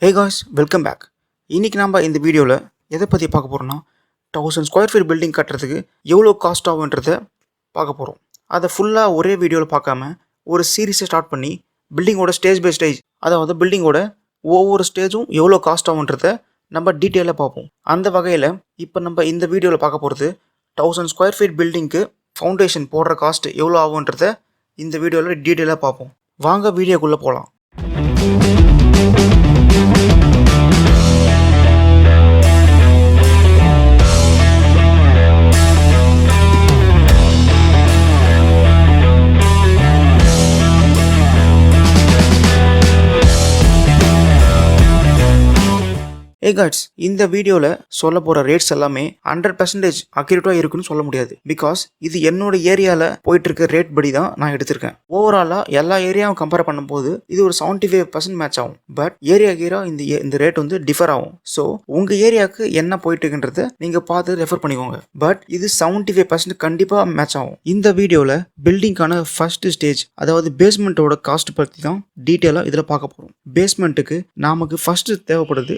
Hey guys, welcome back. இன்னைக்கு நம்ம இந்த வீடியோவில் எதை பற்றி பார்க்க போகிறோம்னா 1000 ஸ்கொயர் ஃபீட் பில்டிங் கட்டுறதுக்கு எவ்வளோ காஸ்ட் ஆகுன்றதை பார்க்க போகிறோம். அதை ஃபுல்லாக ஒரே வீடியோவில் பார்க்காம ஒரு சீரீஸை ஸ்டார்ட் பண்ணி பில்டிங்கோட ஸ்டேஜ் பை ஸ்டேஜ், அதாவது பில்டிங்கோட ஒவ்வொரு ஸ்டேஜும் எவ்வளோ காஸ்ட் ஆகுன்றதை நம்ம டீட்டெயிலாக பார்ப்போம். அந்த வகையில் இப்போ நம்ம இந்த வீடியோவில் பார்க்க போகிறது 1000 ஸ்கொயர் ஃபீட் பில்டிங்க்கு ஃபவுண்டேஷன் போடுற காஸ்ட் எவ்வளோ ஆகுன்றதை இந்த வீடியோவில் டீட்டெயிலாக பார்ப்போம். வாங்க வீடியோக்குள்ளே போகலாம். கைஸ், இந்த வீடியோவில் சொல்ல போகிற ரேட்ஸ் எல்லாமே 100% அக்யூரேட்டாக இருக்குன்னு சொல்ல முடியாது. பிகாஸ் இது என்னோட ஏரியாவில் போயிட்டு இருக்க ரேட் படி தான் நான் எடுத்திருக்கேன். ஓவராலாக எல்லா ஏரியாவும் கம்பேர் பண்ணும்போது இது ஒரு 75% மேட்ச் ஆகும். பட் ஏரியா இந்த ரேட் வந்து டிஃபர் ஆகும். ஸோ உங்கள் ஏரியாவுக்கு என்ன போயிட்டு இருக்குன்றத நீங்கள் பார்த்து ரெஃபர் பண்ணிக்கோங்க. பட் இது 75% கண்டிப்பாக மேட்ச் ஆகும். இந்த வீடியோவில் பில்டிங்கான ஃபர்ஸ்ட் ஸ்டேஜ், அதாவது பேஸ்மெண்ட்டோட காஸ்ட் பற்றி தான் டீட்டெயிலாக இதில் பார்க்க போகிறோம். பேஸ்மெண்ட்டுக்கு நமக்கு ஃபர்ஸ்ட் தேவைப்படுது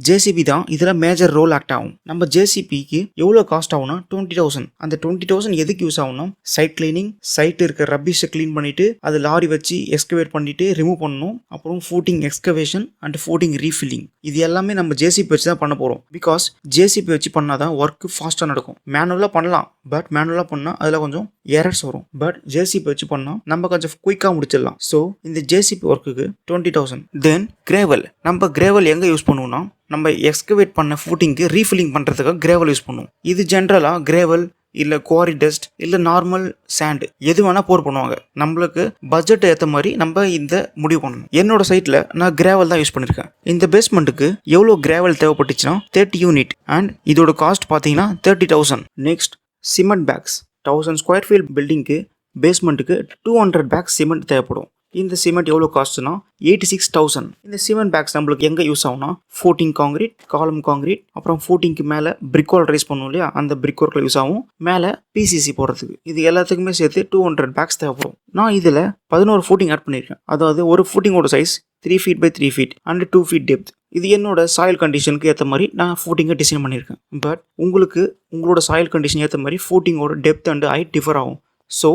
ஜேசிபி தான் இதில் மேஜர் ரோல் ஆக்ட் ஆகும். நம்ம ஜேசிபிக்கு எவ்வளோ காஸ்ட் ஆகும்னா 20,000. அந்த 20,000 எதுக்கு யூஸ் ஆகும்னா சைட் கிளீனிங், சைட் இருக்க ரப்பிஷை கிளீன் பண்ணிட்டு அது லாரி வச்சு எக்ஸ்கவேட் பண்ணிட்டு ரிமூவ் பண்ணணும். அப்புறம் footing excavation and footing refilling, இது எல்லாமே நம்ம ஜேசிபி வச்சு தான் பண்ண போகிறோம். பிகாஸ் ஜேசிபி வச்சு பண்ணாதான் ஒர்க் ஃபாஸ்ட்டாக நடக்கும். மேனுவலாக பண்ணலாம், பட் மேனுவலாக பண்ணால் அதில் கொஞ்சம் எரர்ஸ் வரும். பட் ஜேசிபி வச்சு பண்ணால் நம்ம கொஞ்சம் குயிக்காக முடிச்சிடலாம். ஸோ இந்த ஜேசிபி ஒர்க்குக்கு 20,000. தென் கிரேவல், நம்ம கிரேவல் எங்கே யூஸ் பண்ணுவோம்னா நம்ம எக்ஸ்கவேட் பண்ண ஃபூட்டிங்க்கு ரீஃபில்லிங் பண்ணுறதுக்காக கிரேவல் யூஸ் பண்ணுவோம். இது ஜென்ரலாக கிரேவல் இல்லை குவாரி டஸ்ட் இல்லை நார்மல் சாண்ட் எது வேணால் போர் பண்ணுவாங்க. நம்மளுக்கு பட்ஜெட் ஏற்ற மாதிரி நம்ம இந்த முடிவு பண்ணணும். என்னோட சைட்டில் நான் கிரேவல் தான் யூஸ் பண்ணியிருக்கேன். இந்த பேஸ்மெண்ட்டுக்கு எவ்வளோ கிரேவல் தேவைப்பட்டுச்சுன்னா 30 யூனிட் அண்ட் இதோட காஸ்ட் பார்த்தீங்கன்னா 30,000. Next cement bags. 1000 square feet பில்டிங்க்கு பேஸ்மெண்ட்டுக்கு 200 பேக்ஸ் சிமெண்ட் தேவைப்படும். இந்த சிமெண்ட் எவ்வளோ காஸ்ட்னா 86,000. இந்த சிமெண்ட் பேக்ஸ் நம்மளுக்கு எங்கே யூஸ் ஆகும்னா ஃபூட்டிங் காங்கிரீட், காலம் காங்கிரீட், அப்புறம் ஃபூட்டிங்க்கு மேலே பிரிக் வால் ரைஸ் பண்ணுவோம் இல்லையா, அந்த பிரிக் ஒர்க்கில் யூஸ் ஆகும். மேலே பிசிசி போடுறதுக்கு இது எல்லாத்துக்குமே சேர்த்து 200 பேக்ஸ் தேவைப்படும். நான் இதில் 11 ஃபூட்டிங் ஆட் பண்ணியிருக்கேன். அதாவது ஒரு ஃபூட்டிங்கோட size 3 feet by 3 feet and 2 feet depth. இது என்னோட சாயில் கண்டிஷனுக்கு ஏற்ற மாதிரி நான் ஃபூட்டிங்கை டிசைன் பண்ணியிருக்கேன். பட் உங்களுக்கு உங்களோட சாயில் கண்டிஷன் ஏற்ற மாதிரி ஃபூட்டிங்கோட டெப்த் அண்ட் ஹைட் டிஃபர் ஆகும். ஸோ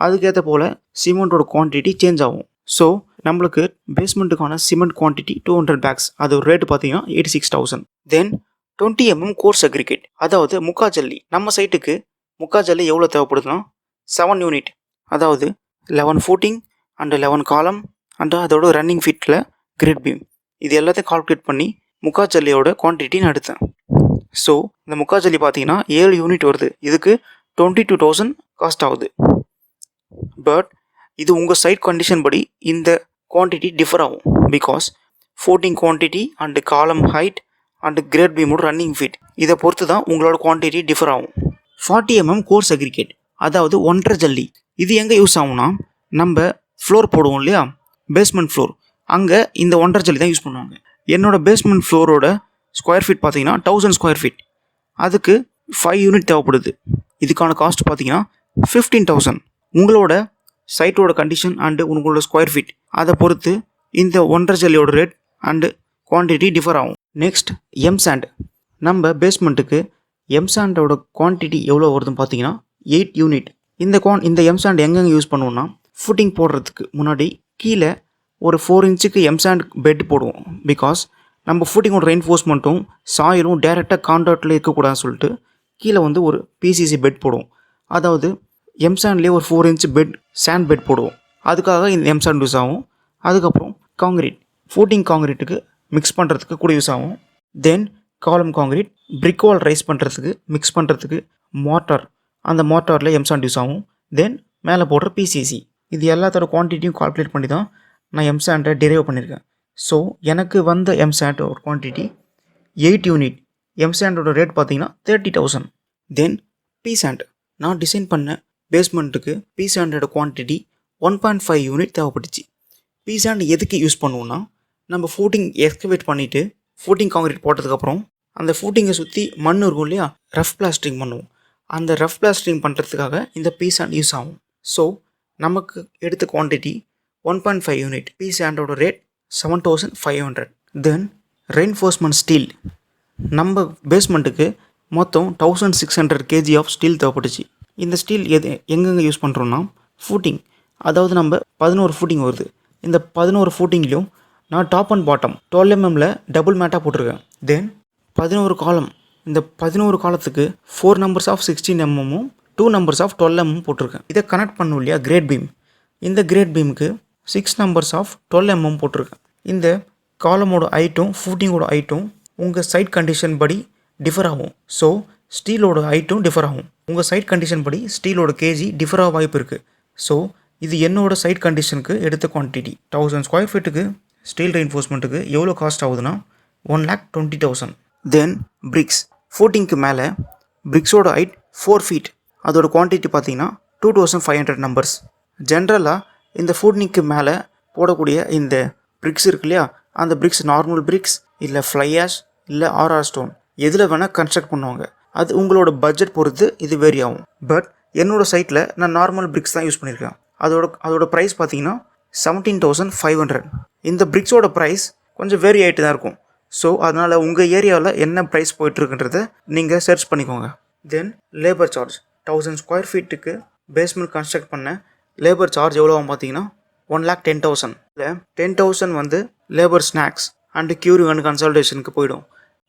அதுக்கேற்ற போல் சிமெண்ட்டோட குவான்டிட்டி சேஞ்ச் ஆகும். ஸோ நம்மளுக்கு பேஸ்மெண்ட்டுக்கான சிமெண்ட் குவான்டிட்டி 200 பேக்ஸ், அது ஒரு ரேட்டு பார்த்தீங்கன்னா 86,000. தென் 20 mm கோர்ஸ் அக்ரிகேட், அதாவது முக்கா ஜல்லி. நம்ம சைட்டுக்கு முக்கா ஜல்லி எவ்வளோ தேவைப்படுதுன்னா 7 யூனிட், அதாவது 11 ஃபூட்டிங் அண்ட் 11 காலம் அண்ட் அதோட ரன்னிங் ஃபீட்டில் கிரிட் பீம், இது எல்லாத்தையும் கால்குலேட் பண்ணி முக்கா ஜல்லியோட குவான்டிட்டி நான் எடுத்தேன். ஸோ இந்த முக்கா ஜல்லி பார்த்தீங்கன்னா 7 யூனிட் வருது. இதுக்கு 22,000 காஸ்ட் ஆகுது. பட் இது உங்கள் சைட் கண்டிஷன் படி இந்த குவான்டிட்டி டிஃபர் ஆகும். Because footing quantity and column height and grade பீமோட ரன்னிங் ஃபீட் இதை பொறுத்து தான் உங்களோட குவான்டிட்டி டிஃபர் ஆகும். 40 mm கோர்ஸ் அக்ரிகேட், அதாவது 1.5 ஜல்லி. இது எங்கே யூஸ் ஆகும்னா நம்ம ஃப்ளோர் போடுவோம் இல்லையா, பேஸ்மெண்ட் ஃப்ளோர், அங்கே இந்த 1.5 ஜல்லி தான் யூஸ் பண்ணுவாங்க. என்னோட பேஸ்மெண்ட் ஃப்ளோரோட ஸ்கொயர் ஃபீட் பார்த்தீங்கன்னா 1000 ஸ்கொயர் ஃபீட். அதுக்கு 5 யூனிட் தேவைப்படுது. இதுக்கான காஸ்ட் பார்த்தீங்கன்னா 15,000. உங்களோட சைட்டோட கண்டிஷன் அண்டு உங்களோட ஸ்கொயர் ஃபீட் அதை பொறுத்து இந்த 1.5 ஜல்லியோட ரேட் அண்டு குவான்டிட்டி டிஃபர் ஆகும். Next M sand. நம்ம பேஸ்மெண்ட்டுக்கு எம்சாண்டோட குவான்டிட்டி எவ்வளோ வருதுன்னு பார்த்தீங்கன்னா 8 யூனிட். இந்த எம்சாண்ட் எங்கெங்கே யூஸ் பண்ணுவோம்னா ஃபுட்டிங் போடுறதுக்கு முன்னாடி கீழே ஒரு 4 inch எம்சாண்ட் பெட் போடுவோம். பிகாஸ் நம்ம ஃபுட்டிங்கோட ரெயின்ஃபோர்ஸ்மெண்ட்டும் சாயிலும் டேரெக்டாக கான்டாக்டில் இருக்கக்கூடாதுன்னு சொல்லிட்டு கீழே வந்து ஒரு பிசிசி பெட் போடுவோம். அதாவது எம்சாண்ட்லேயே ஒரு 4 inch பெட், சாண்ட் பெட் போடுவோம். அதுக்காக இந்த எம்சாண்ட் யூஸ் ஆகும். அதுக்கப்புறம் காங்கிரீட், ஃபூட்டிங் காங்கிரீட்டுக்கு மிக்ஸ் பண்ணுறதுக்கு கூட யூஸ் ஆகும். தென் காலம் காங்கிரீட், பிரிக் வால் ரைஸ் பண்ணுறதுக்கு மிக்ஸ் பண்ணுறதுக்கு மோட்டார், அந்த மோட்டாரில் எம்சாண்ட் யூஸ் ஆகும். தென் மேலே போடுற பிசிசி, இது எல்லாத்தோட குவான்டிட்டியும் கால்குலேட் பண்ணி தான் நான் எம்சாண்டை டிரைவ் பண்ணியிருக்கேன். ஸோ எனக்கு வந்த எம்சாண்ட் ஒரு குவான்டிட்டி 8 யூனிட். எம்சாண்டோட ரேட் பார்த்தீங்கன்னா 30,000. தென் பிசாண்ட், நான் டிசைன் பண்ண பேஸ்மெண்ட்டுக்கு பிசாண்டோட குவான்டிட்டி 1.5 யூனிட் தேவைப்பட்டுச்சு. பிசாண்ட் எதுக்கு யூஸ் பண்ணுவோன்னா நம்ம ஃபூட்டிங் எக்ஸ்கவேட் பண்ணிவிட்டு ஃபூட்டிங் காங்கிரீட் போட்டதுக்கப்புறம் அந்த ஃபூட்டிங்கை சுற்றி மண் இருக்கும் இல்லையா, ரஃப் பிளாஸ்டரிங் பண்ணுவோம். அந்த ரஃப் பிளாஸ்டரிங் பண்ணுறதுக்காக இந்த பிசாண்ட் யூஸ் ஆகும். ஸோ நமக்கு எடுத்த குவான்டிட்டி 1.5 யூனிட். பிசாண்டோட ரேட் 7,500. தென் ரெயின்ஃபோர்ஸ்மெண்ட் ஸ்டீல். நம்ம பேஸ்மெண்ட்டுக்கு மொத்தம் 1600 kg ஆஃப் ஸ்டீல் தேவைப்பட்டுச்சு. இந்த ஸ்டீல் எங்கெங்கே யூஸ் பண்ணுறோன்னா ஃபூட்டிங், அதாவது நம்ம 11 ஃபூட்டிங் வருது. இந்த 11 ஃபூட்டிங்லேயும் நான் top and bottom 12 mm double மேட்டாக போட்டிருக்கேன். தென் 11 காலம், இந்த 11 காலத்துக்கு 4 numbers of 16 mm 2 numbers of 12 mm போட்டிருக்கேன். இதை கனெக்ட் பண்ணும் இல்லையா கிரேட் பீம், இந்த கிரேட் பீமுக்கு 6 numbers ஆஃப் 12 mm போட்டிருக்கேன். இந்த காலமோட ஹைட்டும் ஃபூட்டிங்கோட ஹைட்டும் உங்கள் சைட் கண்டிஷன் படி டிஃபர் ஆகும். ஸோ ஸ்டீலோட ஹைட்டும் டிஃபர் ஆகும். உங்கள் சைட் கண்டிஷன் படி ஸ்டீலோட கேஜி டிஃபர் ஆக வாய்ப்பு இருக்குது. ஸோ இது என்னோட சைட் கண்டிஷனுக்கு எடுத்த குவான்டிட்டி. 1000 ஸ்கொயர் ஃபீட்டுக்கு ஸ்டீல் ரெயின்ஃபோர்ஸ்மெண்ட்டுக்கு எவ்வளோ காஸ்ட் ஆகுதுன்னா 1,20,000. தென் பிரிக்ஸ், ஃபூட்டிங்க்கு மேலே பிரிக்ஸோட ஹைட் 4 feet, அதோட குவான்டிட்டி பார்த்தீங்கன்னா 2500 numbers. ஜென்ரலாக இந்த ஃபூட்டிங்க்கு மேலே போடக்கூடிய இந்த பிரிக்ஸ் இருக்கு இல்லையா, அந்த பிரிக்ஸ் நார்மல் பிரிக்ஸ் இல்லை ஃப்ளை ஆஷ் இல்லை ஆர்ஆர் ஸ்டோன் எதில் வேணால் கன்ஸ்ட்ரக்ட் பண்ணுவாங்க. அது உங்களோட பட்ஜெட் பொறுத்து இது வேரி ஆகும். பட் என்னோடய சைட்டில் நான் நார்மல் பிரிக்ஸ் தான் யூஸ் பண்ணியிருக்கேன். அதோட ப்ரைஸ் பார்த்தீங்கன்னா 17,500. இந்த பிரிக்ஸோட ப்ரைஸ் கொஞ்சம் வேரி ஆகிட்டு தான் இருக்கும். ஸோ அதனால் உங்கள் ஏரியாவில் என்ன ப்ரைஸ் போயிட்டுருக்குன்றதை நீங்கள் சர்ச் பண்ணிக்கோங்க. தென் லேபர் சார்ஜ், 1000 ஸ்கொயர் ஃபீட்டுக்கு பேஸ்மெண்ட் கன்ஸ்ட்ரக்ட் பண்ண லேபர் சார்ஜ் எவ்வளோ ஆகும் பார்த்தீங்கன்னா 1,10,000. இல்லை 10,000 வந்து labour snacks and curing and கன்சல்டேஷனுக்கு போயிடும்.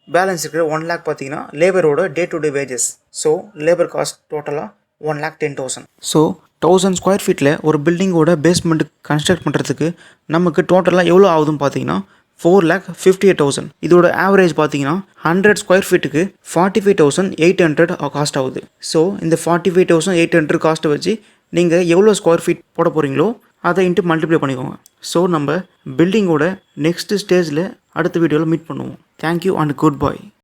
பேலன்ஸ் இருக்கிற 1 lakh பார்த்தீங்கன்னா லேபரோட day to day wages. So labour cost டோட்டலாக 1,10,000. ஸோ 1000 ஸ்கொயர் ஃபீட்டில் ஒரு பில்டிங்கோட பேஸ்மெண்ட் கன்ஸ்ட்ரக்ட் பண்ணுறதுக்கு நமக்கு டோட்டலாக எவ்வளோ ஆகுதுன்னு பார்த்தீங்கன்னா 4,58,000. இதோட ஆவரேஜ் பார்த்தீங்கன்னா 100 ஸ்கொயர் ஃபீட்டுக்கு 45,800 காஸ்ட் ஆகுது. ஸோ இந்த 45,800 காஸ்ட்டை வச்சு நீங்கள் எவ்வளோ ஸ்கொயர் ஃபீட் போட போகிறீங்களோ அதை இன்ட்டு மல்டிப்ளை பண்ணிக்கோங்க. ஸோ நம்ம பில்டிங்கோட நெக்ஸ்ட் ஸ்டேஜில் அடுத்த வீடியோவில் மீட் பண்ணுவோம். Thank you and good bye.